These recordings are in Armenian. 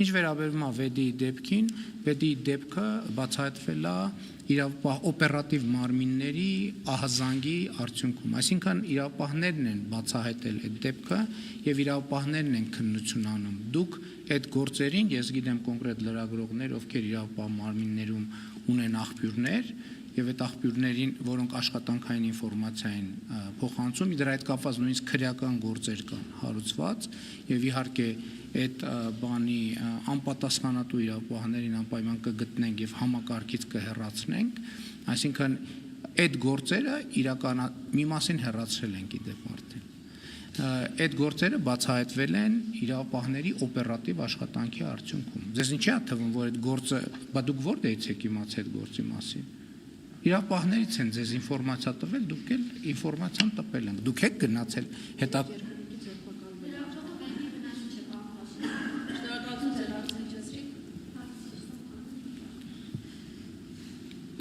Ինչ վերաբերում է վեդի դեպքին, վեդի դեպքը բացահայտվել է օպերատիվ մարմինների ահազանգի արդյունքում, այսինքն իրավապահներն են բացահայտել այդ դեպքը եւ իրավապահներն են քննություն անում։ Դուք այդ գործերին, ես գիտեմ կոնկրետ լրագրողներ, ովքեր իրավապահ մարմիններում ունեն աղբյուրներ եւ այդ աղբյուրներին, որոնք աշխատանքային ինֆորմացիա են փոխանցում, դրա հետ կապված նույնիսկ քրեական գործեր կան հարուցված եւ իհարկե այդ բանի անպատասխանատու իրավապահներին անպայման կգտնենք եւ համակարգից կհեռացնենք, այսինքն այդ գործերը մի մասին հեռացրել ենք իդեպ արդեն։ Այդ գործերը բացահայտվել են իրավապահների օպերատիվ աշխատանքի արդյունքում։ Ձեզ ինչի՞ է թվում, որ այդ գործը, բա դուք որտեղից եք իմացել այդ գործի մասին։ Իրավապահներից են ձեզ ինֆորմացիա տվել, դուք էլ ինֆորմացիան տպել ենք։ Դուք եք գնացել հետա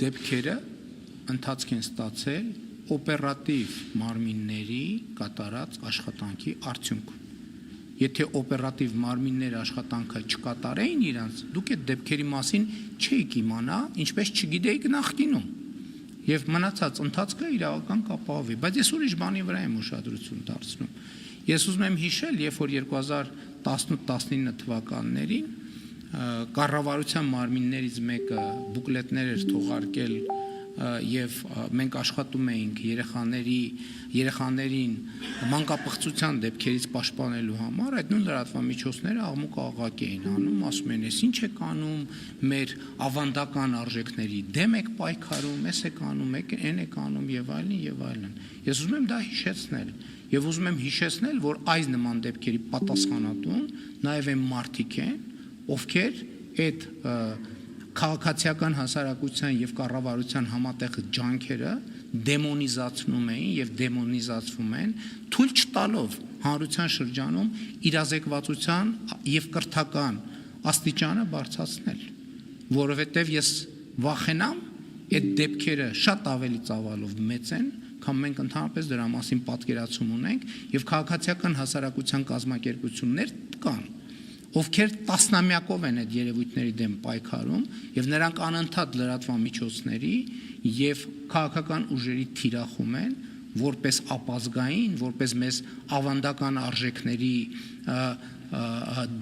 դեպքերը ընթացք են ստացել օպերատիվ մարմինների կատարած աշխատանքի արդյունքում։ Եթե օպերատիվ մարմինները աշխատանքը չկատարեին իրանց, դուք այդ դեպքերի մասին չէիք իմանա, ինչպես չգիտեիք նախկինում։ Եվ մնացած ընթացքը իրավական կապահովի, բայց ես ուրիշ բանի վրա եմ ուշադրություն դարձնում։ Ես ուզում եմ հիշել, երբ որ 2018-19 թվականներին կառավարության մարմիններից մեկը բուկլետներ էր թողարկել եւ մենք աշխատում էինք երեխաներին մանկապղծության դեպքերից պաշտպանելու համար, այդ նույն լրատվամիջոցները աղմուկ աղաղակ էին անում, ասում են, «Էս ինչ եք անում, մեր ավանդական արժեքների դեմ եք պայքարում, էս եք անում, այն եք անում եւ այլն եւ այլն»։ Ես ուզում եմ դա հիշեցնել եւ ուզում եմ հիշեցնել, որ այս նման դեպքերի պատասխանատուն նաեւ այն մարդիկ են, ովքեր այդ քաղաքացիական հասարակության եւ կառավարության համատեղ ջանքերը դեմոնիզացնում էին եւ դեմոնիզացվում են, թույլ չտալով հանրության շրջանում իրազեկվածության եւ կրթական աստիճանը բարձրացնել, որովհետեւ ես վախենամ այդ դեպքերը շատ ավելի ծավալով մեծ են, քան մենք ընդհանրապես դրա մասին պատկերացում ունենք եւ քաղաքացիական հասարակության կազմակերպություններ կան, ովքեր տասնամյակով են այդ երևույթների դեմ պայքարում եւ նրանք անընդհատ լրատվամիջոցների եւ քաղաքական ուժերի թիրախում են որպես ապազգային, որպես մեզ ավանդական արժեքների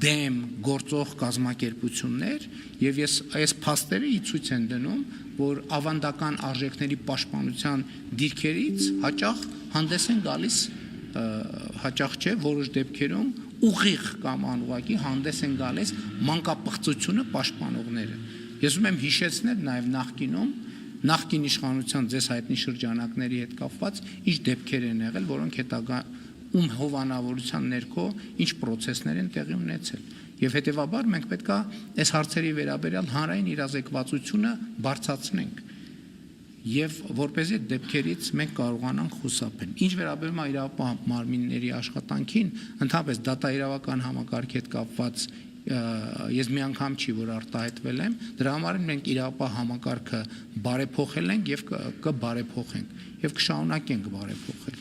դեմ գործող կազմակերպություններ եւ այս փաստերը ցույց են դնում, որ ավանդական արժեքների պաշտպանության դիրքերից հաճախ հանդես են գալիս, հաճախ չէ, որոշ դեպքերում ուղիղ կամ անուղղակի հանդես են գալիս մանկապղծությունը պաշտպանողները։ Ես ուզում եմ հիշեցնել նաև նախկին իշխանության ձեզ հայտնի շրջանակների հետ կապված ինչ դեպքեր են եղել, որոնք հետագա հովանավորության ներքո ինչ պրոցեսներ են տեղի ունեցել։ Եվ հետևաբար մենք պետք է այս հարցերի վերաբերյալ հանրային իրազեկվածությունը բարձրացնենք եւ որպեսզի դեպքերից մենք կարողանանք խուսափել։ Ինչ վերաբերում է իրավապահ մարմինների աշխատանքին, ընդհանրապես դատաիրավական համակարգի հետ կապված ես մի անգամ չի որ արտահայտվել եմ, դրա համար մենք իրավապահ համակարգը բարեփոխել ենք եւ կբարեփոխենք եւ կշարունակենք բարեփոխել։